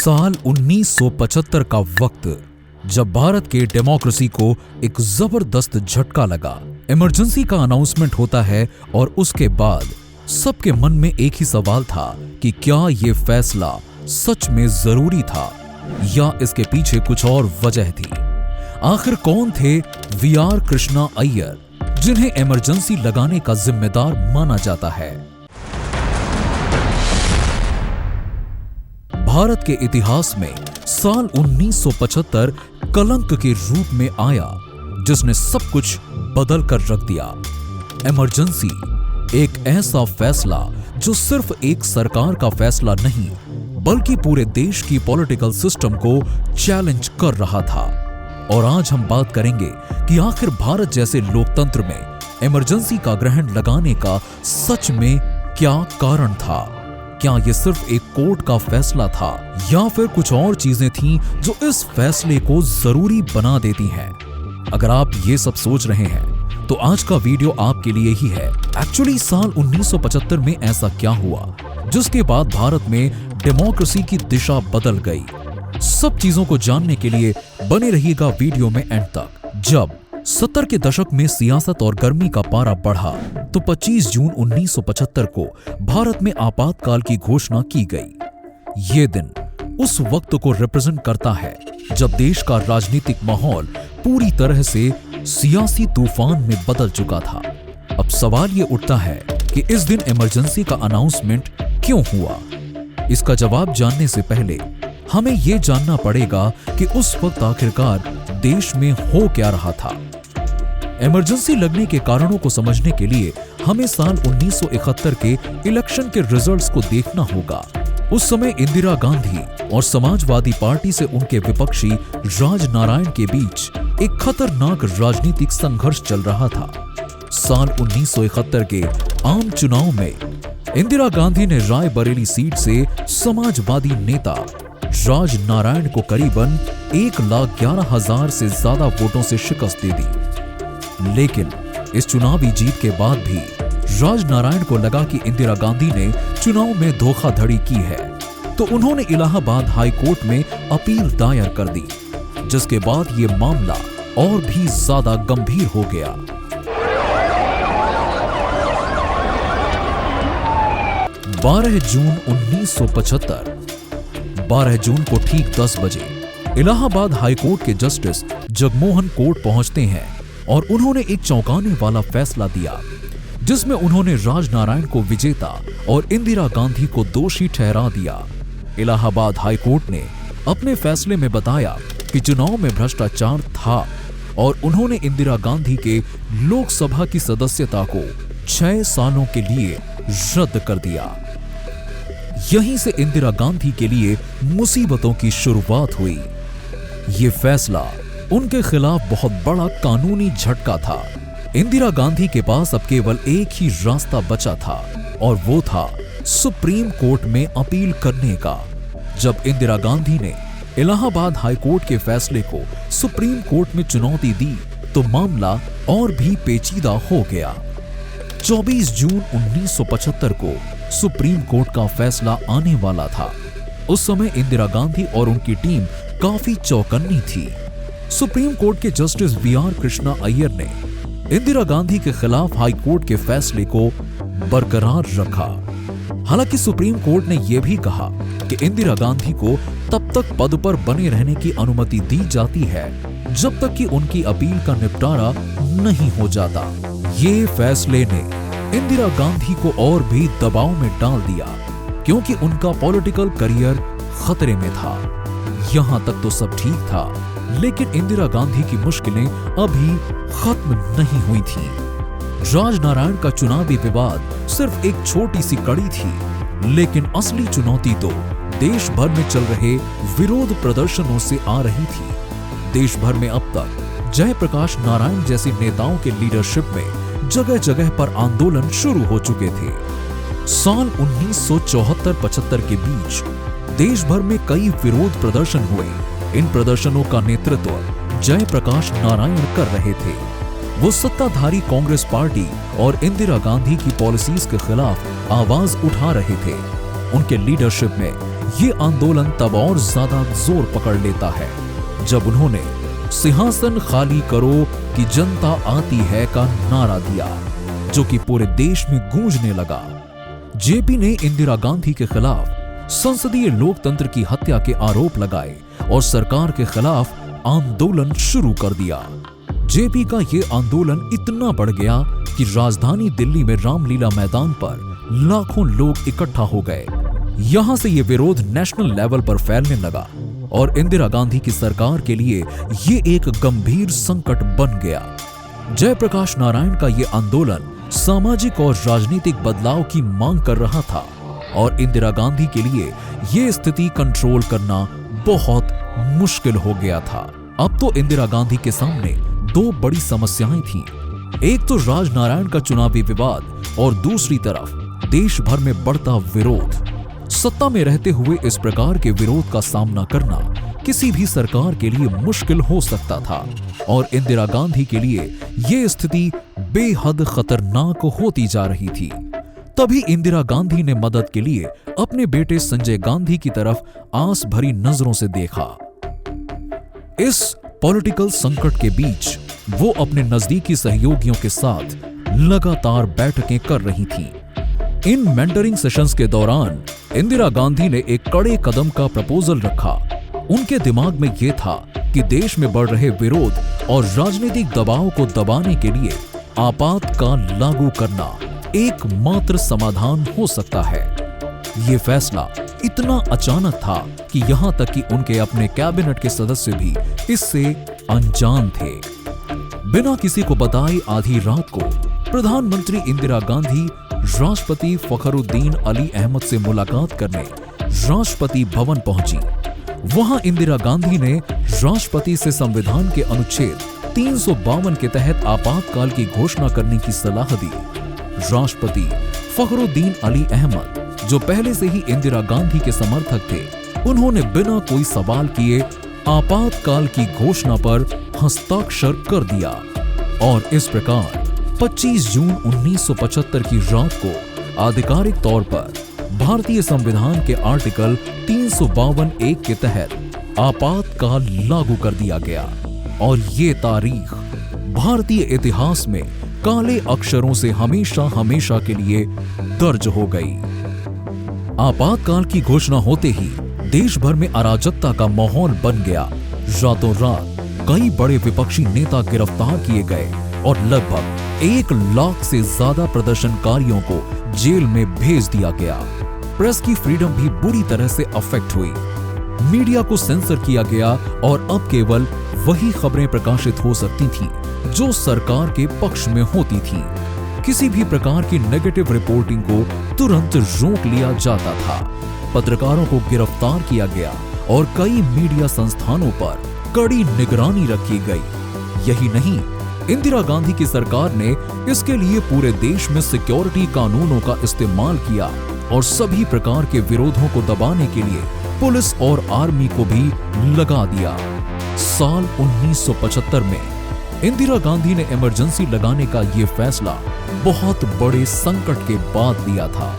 साल 1975 का वक्त, जब भारत के डेमोक्रेसी को एक जबरदस्त झटका लगा। इमरजेंसी का अनाउंसमेंट होता है और उसके बाद सबके मन में एक ही सवाल था कि क्या ये फैसला सच में जरूरी था या इसके पीछे कुछ और वजह थी। आखिर कौन थे वी.आर. कृष्णा अय्यर, जिन्हें इमरजेंसी लगाने का जिम्मेदार माना जाता है। भारत के इतिहास में साल 1975 कलंक के रूप में आया, जिसने सब कुछ बदल कर रख दिया। इमरजेंसी एक ऐसा फैसला जो सिर्फ एक सरकार का फैसला नहीं, बल्कि पूरे देश की पॉलिटिकल सिस्टम को चैलेंज कर रहा था। और आज हम बात करेंगे कि आखिर भारत जैसे लोकतंत्र में इमरजेंसी का ग्रहण लगाने का सच में क्या कारण था। क्या यह सिर्फ एक कोर्ट का फैसला था या फिर कुछ और चीजें थीं जो इस फैसले को जरूरी बना देती हैं। अगर आप ये सब सोच रहे हैं तो आज का वीडियो आपके लिए ही है। एक्चुअली साल 1975 में ऐसा क्या हुआ जिसके बाद भारत में डेमोक्रेसी की दिशा बदल गई। सब चीजों को जानने के लिए बने रहिएगा वीडियो में एंड तक। जब 70 के दशक में सियासत और गर्मी का पारा बढ़ा तो 25 जून 1975 को भारत में आपातकाल की घोषणा की गई। ये दिन उस वक्त को रिप्रेजेंट करता है जब देश का राजनीतिक माहौल पूरी तरह से सियासी तूफान में बदल चुका था। अब सवाल ये उठता है कि इस दिन इमरजेंसी का अनाउंसमेंट क्यों हुआ। इसका जवाब जानने से पहले हमें यह जानना पड़ेगा कि उस वक्त आखिरकार देश में हो क्या रहा था। इमरजेंसी लगने के कारणों को समझने के लिए हमें साल 1971 के इलेक्शन के रिजल्ट्स को देखना होगा। उस समय इंदिरा गांधी और समाजवादी पार्टी से उनके विपक्षी राजनारायण के बीच एक खतरनाक राजनीतिक संघर्ष चल रहा था। साल 1971 के आम चुनाव में इंदिरा गांधी ने रायबरेली सीट से समाजवादी नेता राजनारायण को करीबन 1,11,000 से ज्यादा वोटों से शिकस्त दे दी। लेकिन इस चुनावी जीत के बाद भी राजनारायण को लगा कि इंदिरा गांधी ने चुनाव में धोखाधड़ी की है, तो उन्होंने इलाहाबाद हाई कोर्ट में अपील दायर कर दी, जिसके बाद ये मामला और भी ज्यादा गंभीर हो गया। 12 जून 1975, 12 जून को ठीक 10 बजे इलाहाबाद हाई कोर्ट के जस्टिस जगमोहन कोर्ट पहुंचते हैं और उन्होंने एक चौंकाने वाला फैसला दिया, जिसमें उन्होंने राजनारायण को विजेता और इंदिरा गांधी को दोषी ठहरा दिया। इलाहाबाद हाई कोर्ट ने अपने फैसले में बताया कि चुनाव में भ्रष्टाचार था और उन्होंने इंदिरा गांधी के लोकसभा की सदस्यता को 6 सालों के लिए रद्द कर दिया। यहीं से इंदिरा गांधी के लिए मुसीबतों की शुरुआत हुई। ये फैसला उनके खिलाफ बहुत बड़ा कानूनी झटका था। इंदिरा गांधी के पास अब केवल एक ही रास्ता बचा था और वो था सुप्रीम कोर्ट में अपील करने का। जब इंदिरा गांधी ने इलाहाबाद हाई कोर्ट के फैसले को सुप्रीम कोर्ट में चुनौती दी तो मामला और भी पेचीदा हो गया। 24 जून 1975 को सुप्रीम कोर्ट का फैसला आने वाला था। उस समय इंदिरा गांधी और उनकी टीम काफी चौकन्नी थी। सुप्रीम कोर्ट के जस्टिस वी.आर. कृष्णा अय्यर ने इंदिरा गांधी के खिलाफ हाई कोर्ट के फैसले को बरकरार रखा। हालांकि सुप्रीम कोर्ट ने यह भी कहा कि इंदिरा गांधी को तब तक पद पर बने रहने की अनुमति दी जाती है जब तक कि उनकी अपील का निपटारा नहीं हो जाता। ये फैसले ने इंदिरा गांधी को और भी दबाव में डाल दिया, क्योंकि उनका पॉलिटिकल करियर खतरे में था। यहां तक तो सब ठीक था, लेकिन इंदिरा गांधी की मुश्किलें अभी खत्म नहीं हुई थीं। राजनारायण का चुनावी विवाद सिर्फ एक छोटी सी कड़ी थी, लेकिन असली चुनौती तो देश भर में चल रहे विरोध प्रदर्शनों से आ रही थी। देश भर में अब तक जयप्रकाश नारायण जैसे नेताओं के लीडरशिप में जगह जगह पर आंदोलन शुरू हो चुके थे। साल 1974-75 के बीच देश भर में कई विरोध प्रदर्शन हुए। इन प्रदर्शनों का नेतृत्व जयप्रकाश नारायण कर रहे थे। वो सत्ताधारी कांग्रेस पार्टी और इंदिरा गांधी की पॉलिसीज के खिलाफ आवाज उठा रहे थे। उनके लीडरशिप में ये आंदोलन तब और ज्यादा जोर पकड़ लेता है जब उन्होंने सिंहासन खाली करो कि जनता आती है का नारा दिया, जो कि पूरे देश में गूंजने लगा। जेपी ने इंदिरा गांधी के खिलाफ संसदीय लोकतंत्र की हत्या के आरोप लगाए और सरकार के खिलाफ आंदोलन शुरू कर दिया। जेपी का यह आंदोलन इतना बढ़ गया कि राजधानी दिल्ली में रामलीला मैदान पर लाखों लोग इकट्ठा हो गए। यहां से यह विरोध नेशनल लेवल पर फैलने लगा और इंदिरा गांधी की सरकार के लिए ये एक गंभीर संकट बन गया। जयप्रकाश नारायण का यह आंदोलन सामाजिक और राजनीतिक बदलाव की मांग कर रहा था और इंदिरा गांधी के लिए यह स्थिति कंट्रोल करना बहुत मुश्किल हो गया था। अब तो इंदिरा गांधी के सामने दो बड़ी समस्याएं थीं। एक तो राजनारायण का चुनावी विवाद और दूसरी तरफ देश भर में बढ़ता विरोध। सत्ता में रहते हुए इस प्रकार के विरोध का सामना करना किसी भी सरकार के लिए मुश्किल हो सकता था और इंदिरा गांधी के लिए यह स्थिति बेहद खतरनाक होती जा रही थी। तभी इंदिरा गांधी ने मदद के लिए अपने बेटे संजय गांधी की तरफ आस भरी नजरों से देखा। इस पॉलिटिकल संकट के बीच वो अपने नजदीकी सहयोगियों के साथ लगातार बैठकें कर रही थीं। इन मेंटरिंग सेशंस के दौरान इंदिरा गांधी ने एक कड़े कदम का प्रपोजल रखा। उनके दिमाग में यह था कि देश में बढ़ रहे विरोध और राजनीतिक दबाव को दबाने के लिए आपातकाल लागू करना एकमात्र समाधान हो सकता है। ये फैसला इतना अचानक था कि यहां तक कि उनके अपने कैबिनेट के सदस्य भी इससे अनजान थे। बिना किसी को बताए आधी रात को प्रधानमंत्री इंदिरा गांधी राष्ट्रपति फखरुद्दीन अली अहमद से मुलाकात करने राष्ट्रपति भवन पहुंची। वहां इंदिरा गांधी ने राष्ट्रपति से संविधान के अनुच्छेद 352 के तहत आपातकाल की घोषणा करने की सलाह दी। राष्ट्रपति फखरुद्दीन अली अहमद, जो पहले से ही इंदिरा गांधी के समर्थक थे, उन्होंने बिना कोई सवाल किए आपातकाल की घोषणा पर हस्ताक्षर कर दिया और इस प्रकार 25 जून 1975 की रात को आधिकारिक तौर पर भारतीय संविधान के आर्टिकल 352(1) के तहत आपातकाल लागू कर दिया गया और ये तारीख भारतीय इतिहास में काले अक्षरों से हमेशा हमेशा के लिए दर्ज हो गई। आपातकाल की घोषणा होते ही देश भर में अराजकता का माहौल बन गया। रातों रात कई बड़े विपक्षी नेता गिरफ्तार किए गए और लगभग 1 लाख से ज्यादा प्रदर्शनकारियों को जेल में भेज दिया गया। प्रेस की फ्रीडम भी बुरी तरह से अफेक्ट हुई। मीडिया को सेंसर किया गया और अब केवल वही खबरें प्रकाशित हो सकती थीं जो सरकार के पक्ष में होती थीं। किसी भी प्रकार की नेगेटिव रिपोर्टिंग को तुरंत रोक लिया जाता था। पत्रकारों को गिरफ्तार किया गया और कई मीडिया संस्थानों पर कड़ी निगरानी रखी गई। यही नहीं, इंदिरा गांधी की सरकार ने इसके लिए पूरे देश में सिक्योरिटी कानूनों का इस्तेमाल किया और सभी प्रकार के विरोधों को दबाने के लिए पुलिस और आर्मी को भी लगा दिया। साल 1975 में इंदिरा गांधी ने इमरजेंसी लगाने का यह फैसला बहुत बड़े संकट के बाद लिया था।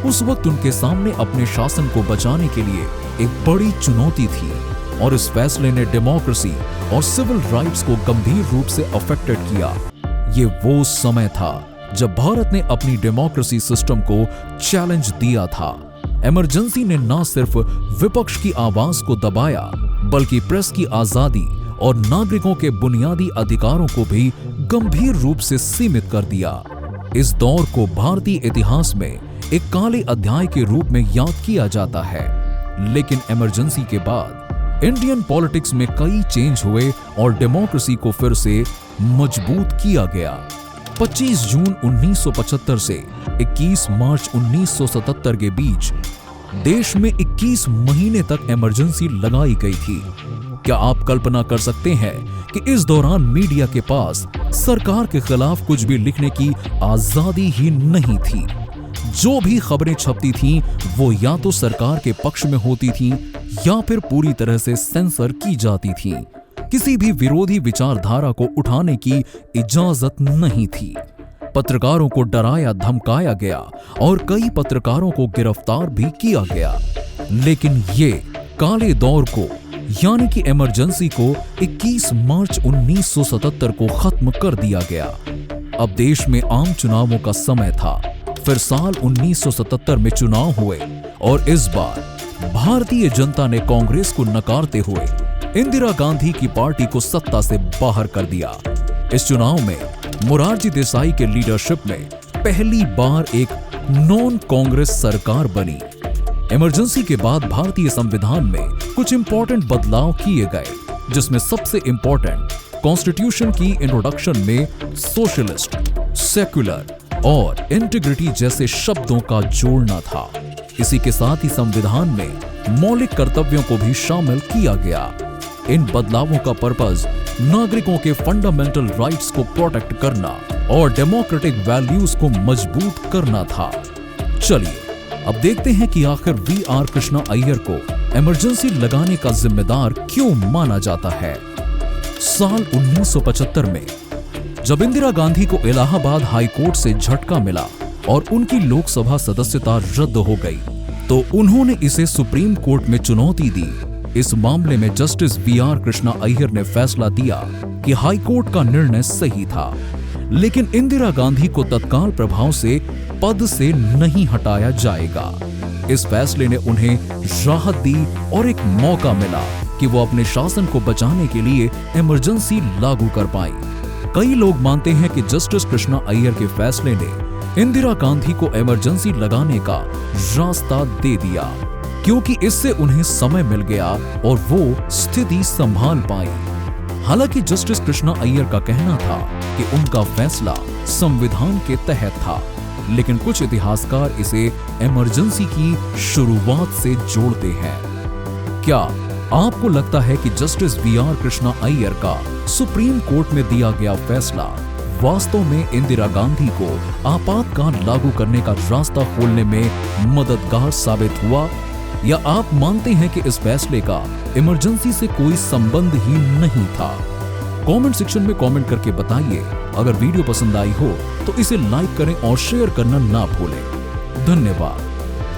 उस वक्त उनके सामने अपने शासन को बचाने के लिए एक बड़ी चुनौती थी और इस फैसले ने डेमोक्रेसी और सिविल राइट्स को गंभीर रूप से अफेक्टेड किया। ये वो समय था जब भारत ने अपनी डेमोक्रेसी सिस्टम को चैलेंज दिया था। इमरजेंसी ने न सिर्फ विपक्ष की आवाज को दबाया बल्कि प्रेस की आजादी और नागरिकों के बुनियादी अधिकारों को भी गंभीर रूप से सीमित कर दिया। इस दौर को भारतीय इतिहास में एक काले अध्याय के रूप में याद किया जाता है। लेकिन इमरजेंसी के बाद इंडियन पॉलिटिक्स में कई चेंज हुए और डेमोक्रेसी को फिर से मजबूत किया गया। 25 जून 1975 से 21 मार्च 1977 के बीच देश में 21 महीने तक इमरजेंसी लगाई गई थी। क्या आप कल्पना कर सकते हैं कि इस दौरान मीडिया के पास सरकार के खिलाफ कुछ भी लिखने की आजादी ही नहीं थी। जो भी खबरें छपती थीं, वो या तो सरकार के पक्ष में होती थीं या फिर पूरी तरह से सेंसर की जाती थीं। किसी भी विरोधी विचारधारा को उठाने की इजाजत नहीं थी। पत्रकारों को डराया धमकाया गया और कई पत्रकारों को गिरफ्तार भी किया गया। लेकिन ये काले दौर को यानी कि इमरजेंसी को 21 मार्च 1977 को खत्म कर दिया गया। अब देश में आम चुनावों का समय था। फिर साल 1977 में चुनाव हुए और इस बार भारतीय जनता ने कांग्रेस को नकारते हुए इंदिरा गांधी की पार्टी को सत्ता से बाहर कर दिया। इस चुनाव में मोरारजी देसाई के लीडरशिप में पहली बार एक नॉन कांग्रेस सरकार बनी। इमरजेंसी के बाद भारतीय संविधान में कुछ इंपॉर्टेंट बदलाव किए गए, जिसमें सबसे इंपॉर्टेंट कॉन्स्टिट्यूशन की इंट्रोडक्शन में सोशलिस्ट, सेक्युलर और इंटीग्रिटी जैसे शब्दों का जोड़ना था। इसी के साथ ही संविधान में मौलिक कर्तव्यों को भी शामिल किया गया। इन बदलावों का पर्पस नागरिकों के फंडामेंटल राइट्स को प्रोटेक्ट करना और डेमोक्रेटिक वैल्यूज को मजबूत करना था। चलिए अब देखते हैं कि आखिर वी.आर. कृष्णा अय्यर को इमरजेंसी लगाने का जिम्मेदार क्यों माना जाता है। साल 1975 में जब इंदिरा गांधी को इलाहाबाद हाई कोर्ट से झटका मिला और उनकी लोकसभा सदस्यता रद्द हो गई, तो उन्होंने इसे सुप्रीम कोर्ट में चुनौती दी। इस मामले में जस्टिस वी.आर. कृष्णा अय्यर ने फैसला दिया कि हाई कोर्ट का निर्णय सही था, लेकिन इंदिरा गांधी को तत्काल प्रभाव से पद से नहीं हटाया जाएगा। इस फैसले ने उन्हें राहत दी और एक मौका मिला कि वो अपने शासन को बचाने के लिए इमरजेंसी लागू कर पाए। कई लोग मानते हैं कि जस्टिस कृष्णा अय्यर के फैसले ने इंदिरा गांधी को इमरजेंसी लगाने का रास्ता दे दिया, क्योंकि इससे उन्हें समय मिल गया और वो स्थिति संभाल पाई। हालांकि जस्टिस कृष्णा अय्यर का कहना था कि उनका फैसला संविधान के तहत था, लेकिन कुछ इतिहासकार इसे इमरजेंसी की शुरुआत से जोड़ते हैं। क्या आपको लगता है कि जस्टिस वी.आर. कृष्णा अय्यर का सुप्रीम कोर्ट में दिया गया फैसला वास्तव में इंदिरा गांधी को आपातकाल लागू करने का रास्ता खोलने में मददगार साबित हुआ, या आप मानते हैं कि इस फैसले का इमरजेंसी से कोई संबंध ही नहीं था? कमेंट सेक्शन में कमेंट करके बताइए। अगर वीडियो पसंद आई हो तो इसे लाइक करें और शेयर करना ना भूलें। धन्यवाद।